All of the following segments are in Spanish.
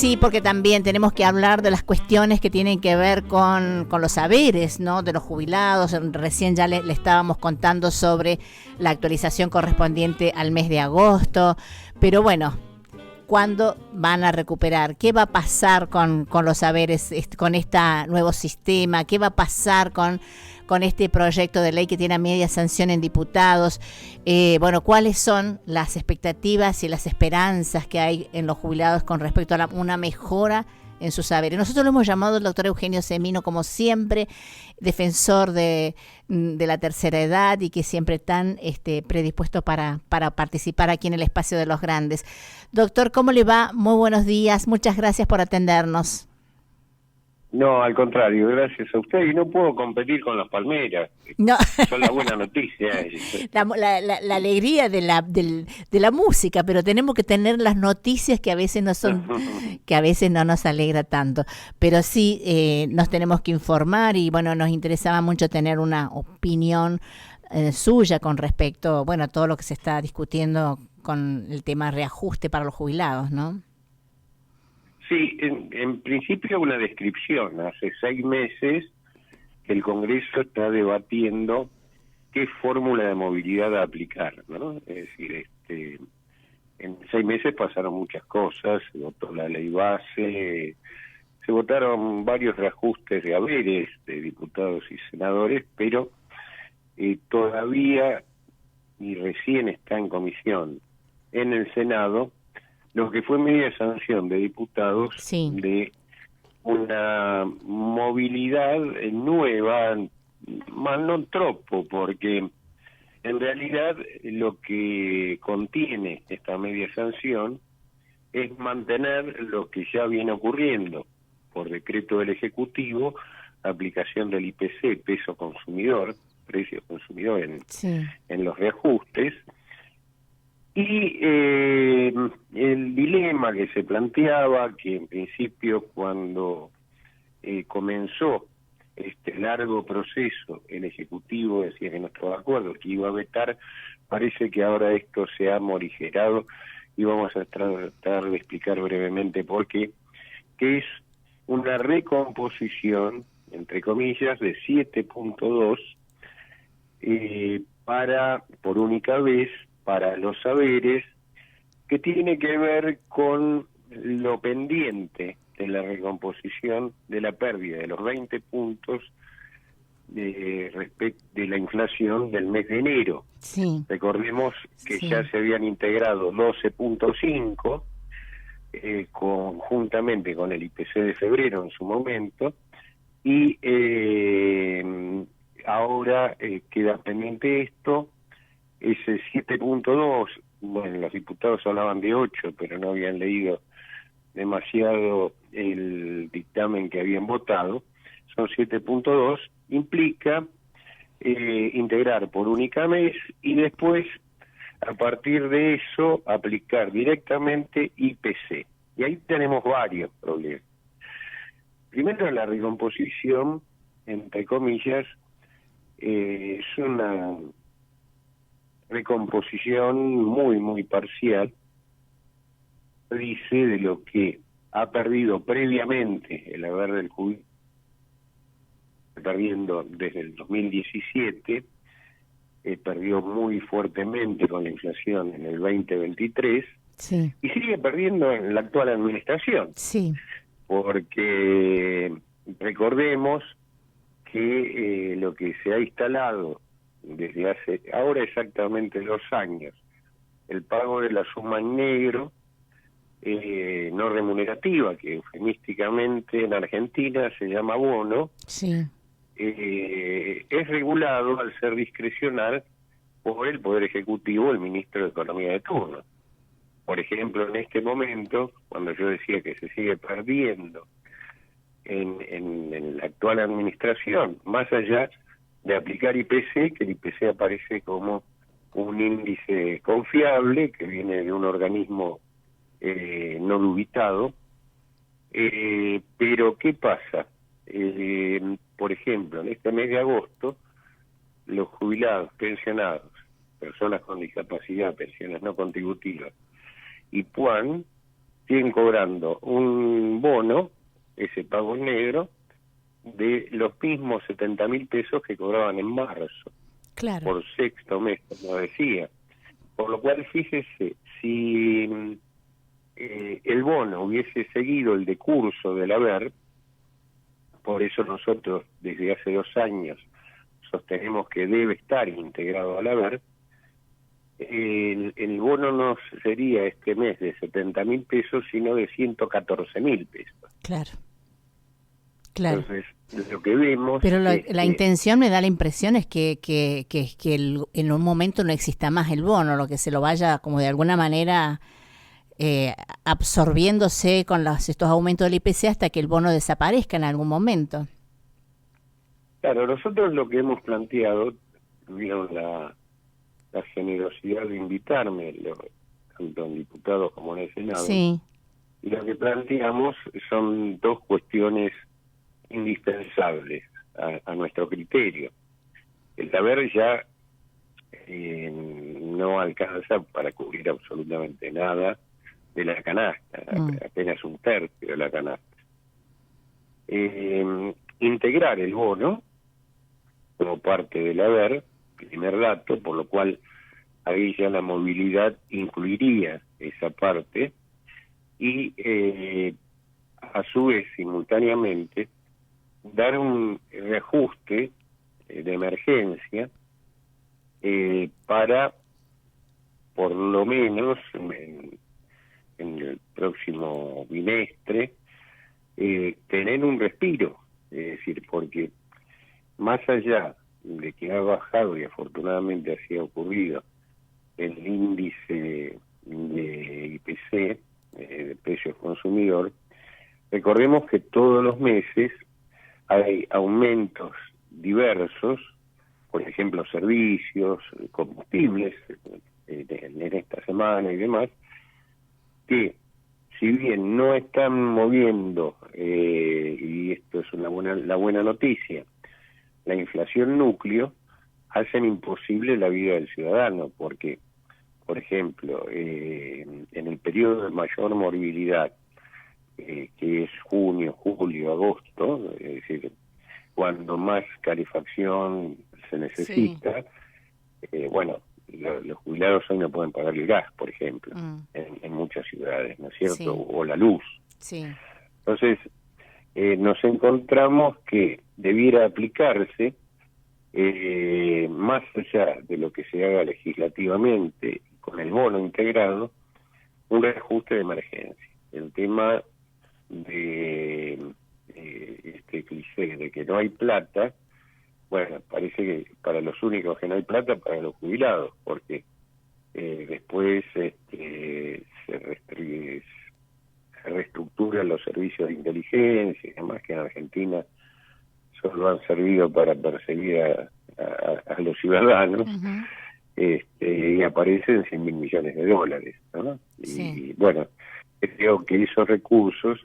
Sí, porque también tenemos que hablar de las cuestiones que tienen que ver con los saberes, ¿no? De los jubilados. Recién ya le estábamos contando sobre la actualización correspondiente al mes de agosto. Pero bueno, ¿cuándo van a recuperar? ¿Qué va a pasar con los saberes, con este nuevo sistema? ¿Qué va a pasar con este proyecto de ley que tiene a media sanción en diputados? Bueno, ¿cuáles son las expectativas y las esperanzas que hay en los jubilados con respecto a una mejora en sus saberes? Nosotros lo hemos llamado el doctor Eugenio Semino, como siempre, defensor de la tercera edad y que siempre tan predispuesto para participar aquí en el espacio de los grandes. Doctor, ¿cómo le va? Muy buenos días, muchas gracias por atendernos. No, al contrario, gracias a usted. Y no puedo competir con las palmeras. No. Son la buena noticia. La alegría de la música, pero tenemos que tener las noticias que a veces no son, que a veces no nos alegra tanto. Pero sí nos tenemos que informar y bueno, nos interesaba mucho tener una opinión suya con respecto, bueno, a todo lo que se está discutiendo con el tema reajuste para los jubilados, ¿no? Sí, en principio una descripción. Hace 6 meses que el Congreso está debatiendo qué fórmula de movilidad aplicar, ¿no? Es decir, en 6 meses pasaron muchas cosas. Se votó la ley base, se votaron varios reajustes de haberes de diputados y senadores, pero todavía, y recién está en comisión en el Senado, lo que fue media sanción de diputados sí, de una movilidad nueva, más non troppo, porque en realidad lo que contiene esta media sanción es mantener lo que ya viene ocurriendo por decreto del Ejecutivo, aplicación del IPC, peso consumidor, precio consumidor en los reajustes. Y el dilema que se planteaba, que en principio cuando comenzó este largo proceso, el Ejecutivo decía que no estaba de acuerdo, que iba a vetar, parece que ahora esto se ha morigerado y vamos a tratar de explicar brevemente por qué, que es una recomposición, entre comillas, de 7.2 por única vez, para los saberes, que tiene que ver con lo pendiente de la recomposición de la pérdida de los 20 puntos respecto de la inflación del mes de enero. Sí. Recordemos que sí. ya se habían integrado 12.5 conjuntamente con el IPC de febrero en su momento, y ahora queda pendiente esto. Ese 7.2, bueno, los diputados hablaban de 8, pero no habían leído demasiado el dictamen que habían votado. Son 7.2, implica integrar por única mes y después, a partir de eso, aplicar directamente IPC. Y ahí tenemos varios problemas. Primero, la recomposición, entre comillas, es una recomposición muy parcial, dice, de lo que ha perdido previamente el haber del jubilado, perdiendo desde el 2017, perdió muy fuertemente con la inflación en el 2023, sí. y sigue perdiendo en la actual administración, sí. Porque recordemos que lo que se ha instalado desde hace ahora exactamente 2 años, el pago de la suma en negro no remunerativa, que eufemísticamente en Argentina se llama bono, sí. Es regulado al ser discrecional por el Poder Ejecutivo, el Ministro de Economía de turno. Por ejemplo, en este momento, cuando yo decía que se sigue perdiendo en la actual administración, más allá de aplicar IPC, que el IPC aparece como un índice confiable, que viene de un organismo no dubitado, pero ¿qué pasa? Por ejemplo, en este mes de agosto, los jubilados, pensionados, personas con discapacidad, pensiones no contributivas, y PUAN, siguen cobrando un bono, ese pago en negro, de los mismos 70.000 pesos que cobraban en marzo, Claro. por sexto mes, como decía. Por lo cual, fíjese, si el bono hubiese seguido el decurso del haber, por eso nosotros desde hace 2 años sostenemos que debe estar integrado al haber, el bono no sería este mes de 70.000 pesos, sino de 114.000 pesos. Claro. Claro. Entonces, lo que vemos... Pero la intención, me da la impresión, es que en un momento no exista más el bono, lo que se lo vaya como de alguna manera absorbiéndose con estos aumentos del IPC hasta que el bono desaparezca en algún momento. Claro, nosotros lo que hemos planteado, tuvieron la generosidad de invitarme, tanto en diputados como en el Senado, sí. Y lo que planteamos son 2 cuestiones indispensables a nuestro criterio. El haber ya no alcanza para cubrir absolutamente nada de la canasta, apenas un tercio de la canasta. Integrar el bono como parte del haber, primer dato, por lo cual ahí ya la movilidad incluiría esa parte, y a su vez, simultáneamente, dar un reajuste de emergencia para, por lo menos en el próximo bimestre, tener un respiro, es decir, porque más allá de que ha bajado, y afortunadamente así ha ocurrido, el índice de IPC, de precios consumidor, recordemos que todos los meses hay aumentos diversos, por ejemplo, servicios, combustibles, en esta semana y demás, que si bien no están moviendo, y esto es la buena noticia, la inflación núcleo, hacen imposible la vida del ciudadano, porque, por ejemplo, en el periodo de mayor morbilidad, que es junio, julio, agosto, es decir, cuando más calefacción se necesita, bueno, los jubilados hoy no pueden pagar el gas, por ejemplo, en muchas ciudades, ¿no es cierto? Sí. O la luz. Sí. Entonces, nos encontramos que debiera aplicarse, más allá de lo que se haga legislativamente, con el bono integrado, un reajuste de emergencia. El tema de este cliché de que no hay plata, bueno, parece que para los únicos que no hay plata, para los jubilados, porque después se reestructuran los servicios de inteligencia, además que en Argentina solo han servido para perseguir a los ciudadanos, y aparecen 100.000 millones de dólares, ¿no? Sí. Y bueno, creo que esos recursos,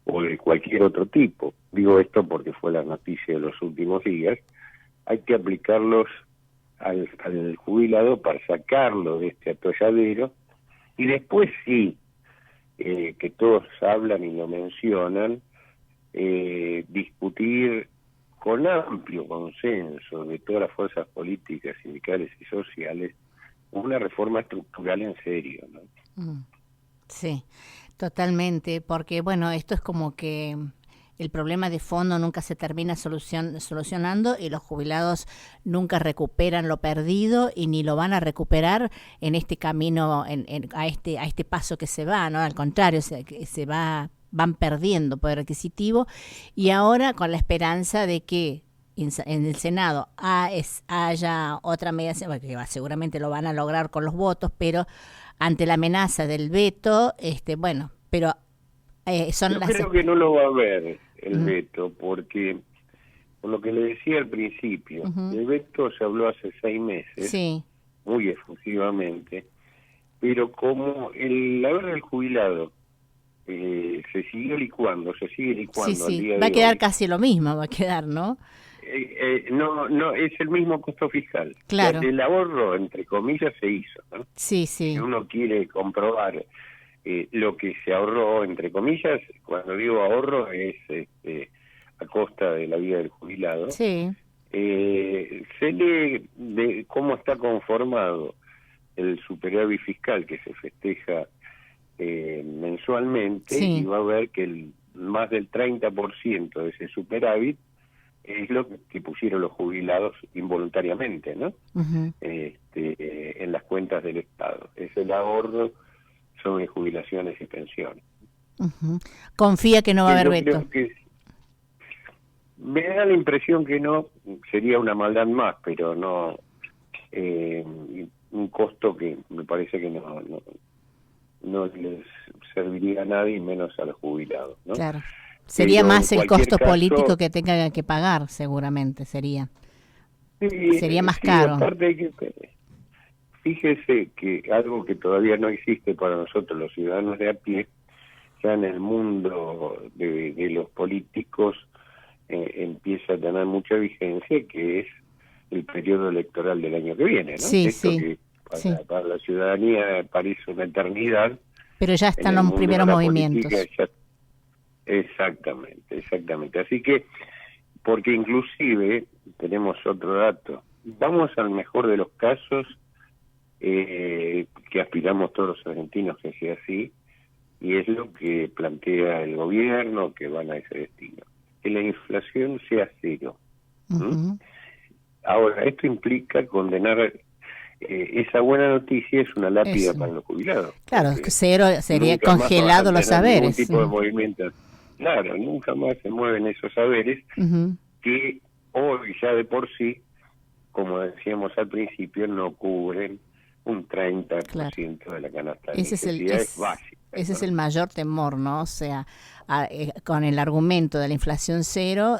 o de cualquier otro tipo, digo esto porque fue la noticia de los últimos días, hay que aplicarlos al jubilado para sacarlo de este atolladero, y después sí, que todos hablan y lo mencionan, discutir con amplio consenso de todas las fuerzas políticas, sindicales y sociales, una reforma estructural en serio, ¿no? Sí, totalmente, porque bueno, esto es como que el problema de fondo nunca se termina solucionando, y los jubilados nunca recuperan lo perdido y ni lo van a recuperar en este camino, a este paso que se va, ¿no? Al contrario, van perdiendo poder adquisitivo, y ahora con la esperanza de que en el Senado haya otra mediación, que seguramente lo van a lograr con los votos, pero ante la amenaza del veto, bueno, pero son Yo creo que no lo va a haber el veto, porque, por lo que le decía al principio, el veto se habló hace 6 meses, sí, muy efusivamente, pero como el haber del jubilado se sigue licuando sí, al día va a de quedar hoy, casi lo mismo, va a quedar, ¿no? no es el mismo costo fiscal. Claro. El ahorro, entre comillas, se hizo, ¿no? Sí. Si uno quiere comprobar lo que se ahorró, entre comillas, cuando digo ahorro es a costa de la vida del jubilado. Sí. Se lee de cómo está conformado el superávit fiscal que se festeja mensualmente, Sí. y va a ver que más del 30% de ese superávit es lo que pusieron los jubilados involuntariamente, ¿no? Ujú. En las cuentas del Estado. Es el ahorro sobre jubilaciones y pensiones. Ujú. Confía que no va a haber Yo veto. creo que me da la impresión que no, sería una maldad más, pero no un costo que me parece que no les serviría a nadie, menos a los jubilados, ¿no? Claro. Sería Pero más en el cualquier costo caso, político que tenga que pagar, seguramente sería. Sería más sí, caro. aparte hay fíjese que algo que todavía no existe para nosotros los ciudadanos de a pie, ya en el mundo de los políticos empieza a tener mucha vigencia, que es el periodo electoral del año que viene, ¿no? Sí, Esto sí, que sí. para la ciudadanía parece una eternidad, Pero ya en están el los mundo de primeros la política movimientos. ya. Exactamente. Así que, porque inclusive, tenemos otro dato, vamos al mejor de los casos, que aspiramos todos los argentinos que sea así, y es lo que plantea el gobierno, que van a ese destino, que la inflación sea cero. ¿Mm? Ujú. Ahora, esto implica condenar, esa buena noticia es una lápida Eso. para los jubilados. Claro, Porque cero sería nunca más van a congelado los tener ningún saberes. tipo de movimiento. Claro, nunca más se mueven esos saberes Ujú. que hoy ya de por sí, como decíamos al principio, no cubren un 30% Claro. de la canasta de Ese es necesidades básicas. ese es el ¿No? mayor temor, ¿no? O sea, con el argumento de la inflación cero,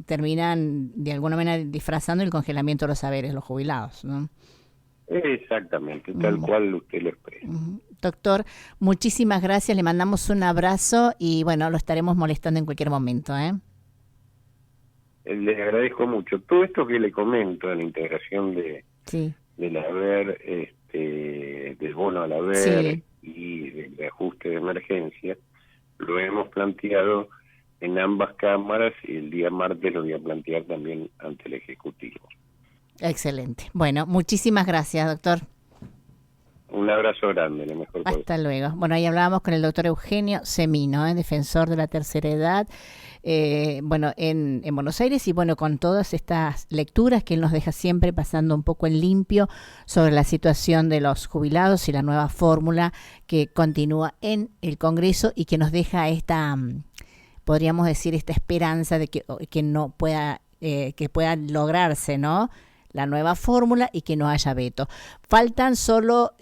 terminan de alguna manera disfrazando el congelamiento de los saberes, los jubilados, ¿no? Exactamente, tal cual usted lo expresa. Doctor, muchísimas gracias, le mandamos un abrazo y bueno, lo estaremos molestando en cualquier momento, ¿eh? Le agradezco mucho. Todo esto que le comento, la integración Sí, del haber, del bono al haber sí, y del ajuste de emergencia, lo hemos planteado en ambas cámaras, y el día martes lo voy a plantear también ante el Ejecutivo. excelente. Bueno, muchísimas gracias, doctor. Un abrazo grande, lo mejor por Hasta luego. Bueno, ahí hablábamos con el doctor Eugenio Semino, defensor de la tercera edad, bueno, en Buenos Aires, y bueno, con todas estas lecturas que él nos deja siempre pasando un poco en limpio sobre la situación de los jubilados y la nueva fórmula que continúa en el Congreso y que nos deja esta, podríamos decir, esta esperanza de que no pueda, que pueda lograrse, ¿no?, la nueva fórmula y que no haya veto. Faltan solo